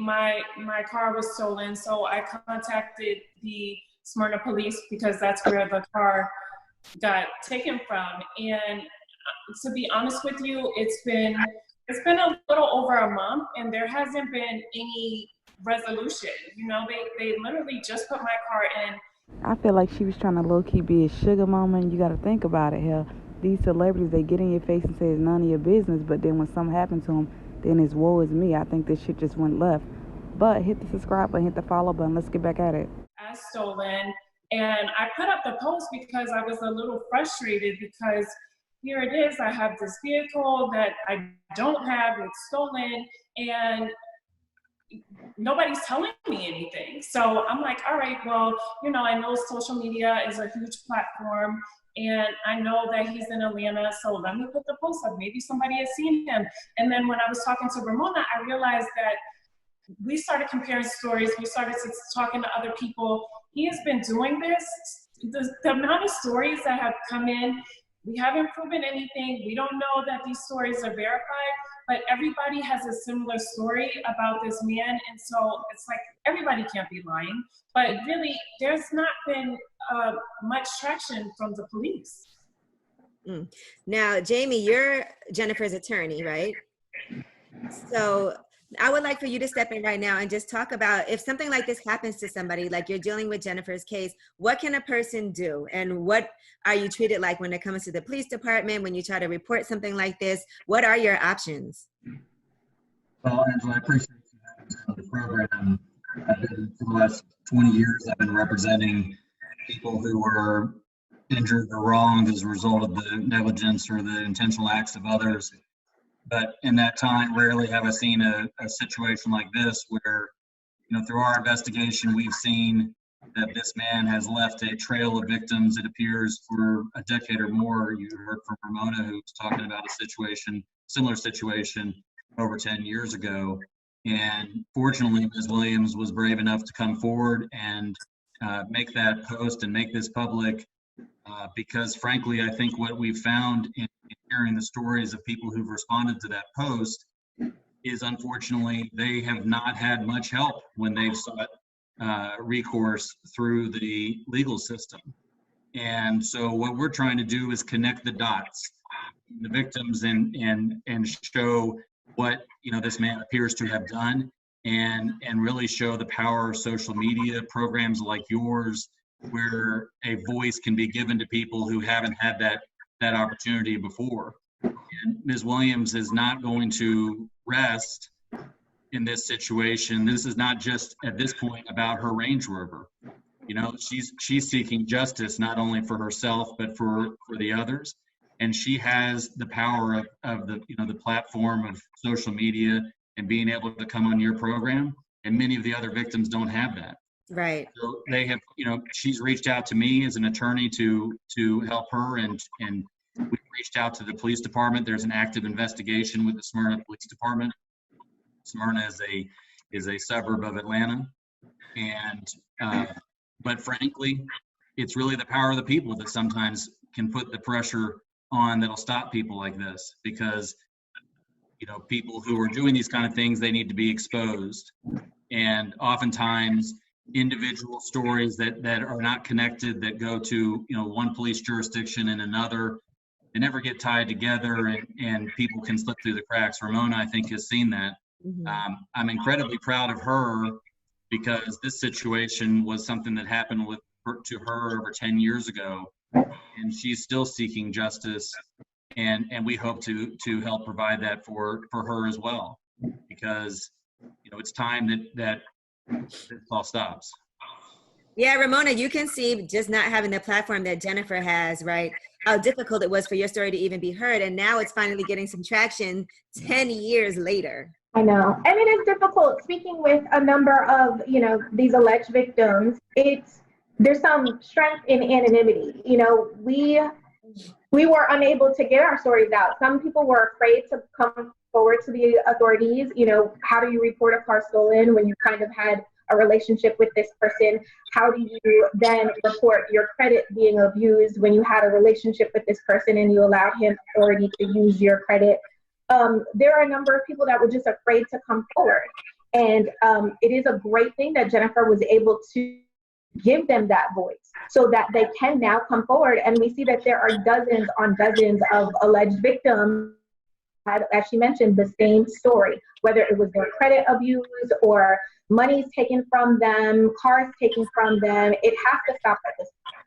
my car was stolen, so I contacted the Smyrna police because that's where the car got taken from. And to be honest with you, it's been a little over a month, and there hasn't been any resolution. You know, they literally just put my car in. I feel like she was trying to low-key be a sugar mama, and you got to think about it here. These celebrities, they get in your face and say it's none of your business, but then when something happens to them, then it's woe is me. I think this shit just went left. But hit the subscribe button, hit the follow button. Let's get back at it. As stolen, and I put up the post because I was a little frustrated because here it is, I have this vehicle that I don't have, it's stolen, and nobody's telling me anything. So I'm like, all right, well, you know, I know social media is a huge platform, and I know that he's in Atlanta, so let me put the post up. Maybe somebody has seen him. And then when I was talking to Ramona, I realized that we started comparing stories. We started talking to other people. He has been doing this. The amount of stories that have come in, we haven't proven anything. We don't know that these stories are verified, but everybody has a similar story about this man. And so it's like, everybody can't be lying, but really there's not been much traction from the police. Now, Jamie, you're Jennifer's attorney, right? So I would like for you to step in right now and just talk about if something like this happens to somebody, like you're dealing with Jennifer's case, what can a person do? And what are you treated like when it comes to the police department, when you try to report something like this? What are your options? Well, Angela, I appreciate you having me on the program. I've been, for the last 20 years, I've been representing people who were injured or wronged as a result of the negligence or the intentional acts of others. But in that time, rarely have I seen a situation like this where, you know, through our investigation, we've seen that this man has left a trail of victims, it appears, for a decade or more. You heard from Ramona, who was talking about a similar situation over 10 years ago. And fortunately, Ms. Williams was brave enough to come forward and make that post and make this public. Because frankly, I think what we've found in hearing the stories of people who've responded to that post is, unfortunately, they have not had much help when they've sought recourse through the legal system. And so what we're trying to do is connect the dots, the victims, and show what, you know, this man appears to have done, and really show the power of social media programs like yours, where a voice can be given to people who haven't had that opportunity before. And Ms. Williams is not going to rest in this situation. This is not just at this point about her Range Rover. You know, she's seeking justice not only for herself but for the others. And she has the power of the, you know, the platform of social media and being able to come on your program. And many of the other victims don't have that. Right. So they have, you know, she's reached out to me as an attorney to help her, and we've reached out to the police department. There's an active investigation with the Smyrna Police Department. Smyrna is a suburb of Atlanta, and but frankly, it's really the power of the people that sometimes can put the pressure on that'll stop people like this, because, you know, people who are doing these kind of things, they need to be exposed. And oftentimes individual stories that are not connected, that go to, you know, one police jurisdiction and another, they never get tied together, and people can slip through the cracks. Ramona, I think, has seen that. Mm-hmm. I'm incredibly proud of her, because this situation was something that happened to her over 10 years ago, and she's still seeking justice, and we hope to help provide that for her as well, because, you know, it's time that this all stops. Yeah, Ramona, you can see, just not having the platform that Jennifer has, right, how difficult it was for your story to even be heard, and now it's finally getting some traction 10 years later. I know. And it is difficult speaking with a number of, you know, these alleged victims. There's some strength in anonymity. You know, we were unable to get our stories out. Some people were afraid to come forward to the authorities. You know, how do you report a car stolen when you kind of had a relationship with this person? How do you then report your credit being abused when you had a relationship with this person and you allowed him authority to use your credit? There are a number of people that were just afraid to come forward. And it is a great thing that Jennifer was able to give them that voice so that they can now come forward. And we see that there are dozens on dozens of alleged victims, as she mentioned, the same story, whether it was their credit abuse or money's taken from them, cars taken from them. It has to stop at this point.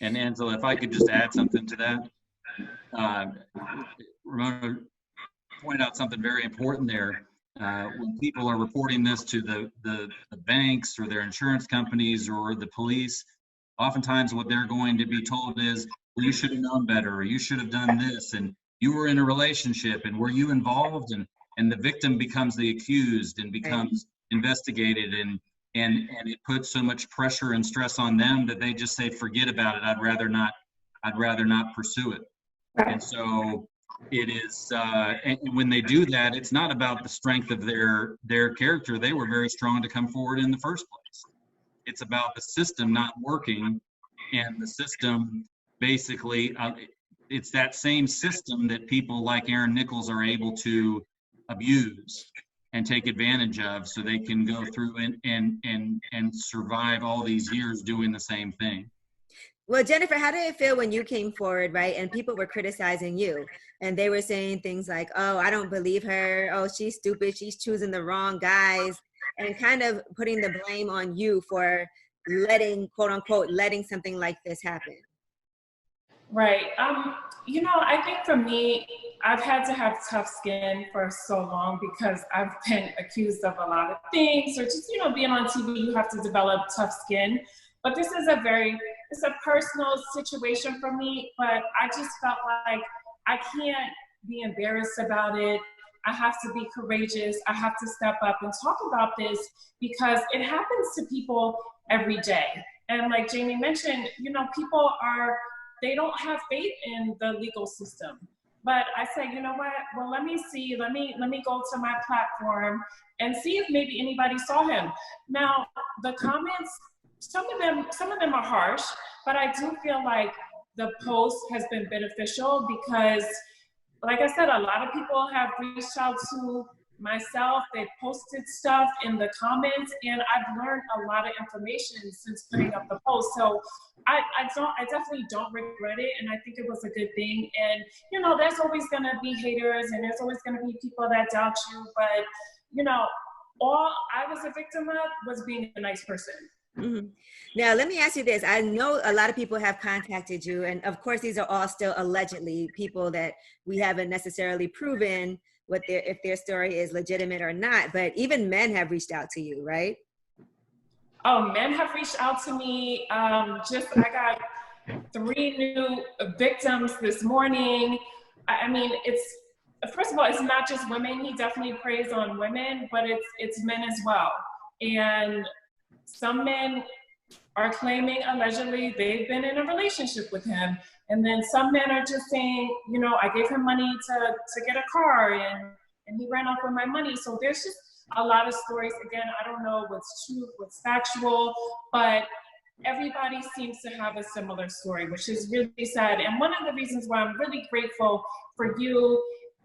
And Angela, if I could just add something to that, Ramona pointed out something very important there. When people are reporting this to the banks or their insurance companies or the police, oftentimes what they're going to be told is, well, you should have known better, or you should have done this, and you were in a relationship, and were you involved? And the victim becomes the accused and becomes investigated, and it puts so much pressure and stress on them that they just say, forget about it. I'd rather not pursue it. And so it is, and when they do that, it's not about the strength of their character. They were very strong to come forward in the first place. It's about the system not working, and the system basically, it's that same system that people like Aaron Nichols are able to abuse and take advantage of, so they can go through and survive all these years doing the same thing. Well, Jennifer, how did it feel when you came forward, right? And people were criticizing you, and they were saying things like, oh, I don't believe her. Oh, she's stupid. She's choosing the wrong guys, and kind of putting the blame on you for letting, quote unquote, letting something like this happen. Right. You know, I think for me, I've had to have tough skin for so long because I've been accused of a lot of things, or just, you know, being on TV, you have to develop tough skin. But this is it's a personal situation for me, but I just felt like I can't be embarrassed about it. I have to be courageous. I have to step up and talk about this because it happens to people every day. And like Jamie mentioned, you know, they don't have faith in the legal system. But I say, you know what? Well, let me see. Let me go to my platform and see if maybe anybody saw him. Now, the comments, some of them are harsh, but I do feel like the post has been beneficial because, like I said, a lot of people have reached out to myself. They posted stuff in the comments, and I've learned a lot of information since putting up the post. So I definitely don't regret it, and I think it was a good thing. And you know, there's always gonna be haters, and there's always gonna be people that doubt you. But you know, all I was a victim of was being a nice person. Mm-hmm. Now, let me ask you this. I know a lot of people have contacted you, and of course, these are all still allegedly people that we haven't necessarily proven if their story is legitimate or not. But even men have reached out to you, right? Oh, men have reached out to me. I got 3 new victims this morning. I mean, first of all, it's not just women. He definitely preys on women, but it's men as well. And some men are claiming allegedly they've been in a relationship with him. And then some men are just saying, you know, I gave him money to get a car and he ran off with my money. So there's just a lot of stories. Again, I don't know what's true, what's factual, but everybody seems to have a similar story, which is really sad. And one of the reasons why I'm really grateful for you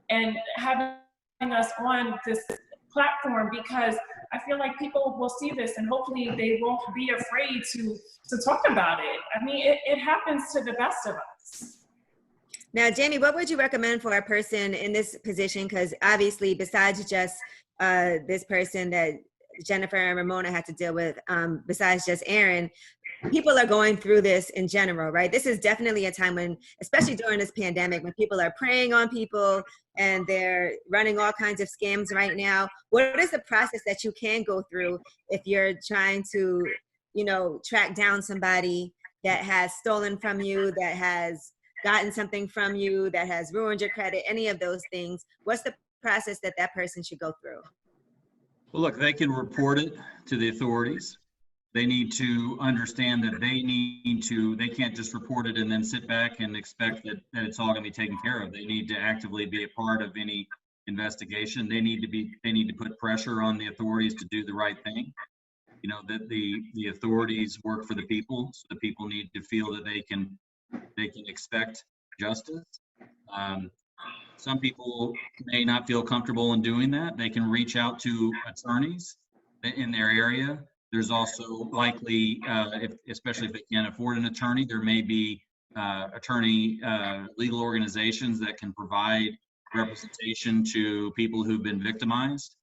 and having us on this platform, because I feel like people will see this and hopefully they won't be afraid to talk about it. I mean, it happens to the best of us. Now, Jamie, what would you recommend for a person in this position? Because obviously, besides just this person that Jennifer and Ramona had to deal with, besides just Aaron, people are going through this in general, right? This is definitely a time when, especially during this pandemic, when people are preying on people and they're running all kinds of scams right now. What is the process that you can go through if you're trying to, you know, track down somebody that has stolen from you, that has gotten something from you, that has ruined your credit, any of those things? What's the process that person should go through? Well, look, they can report it to the authorities. They need to understand that they can't just report it and then sit back and expect that it's all going to be taken care of. They need to actively be a part of any investigation. They need to put pressure on the authorities to do the right thing. You know, that the authorities work for the people, so the people need to feel that they can expect justice. Some people may not feel comfortable in doing that. They can reach out to attorneys in their area. There's also likely, especially if they can't afford an attorney, there may be legal organizations that can provide representation to people who've been victimized.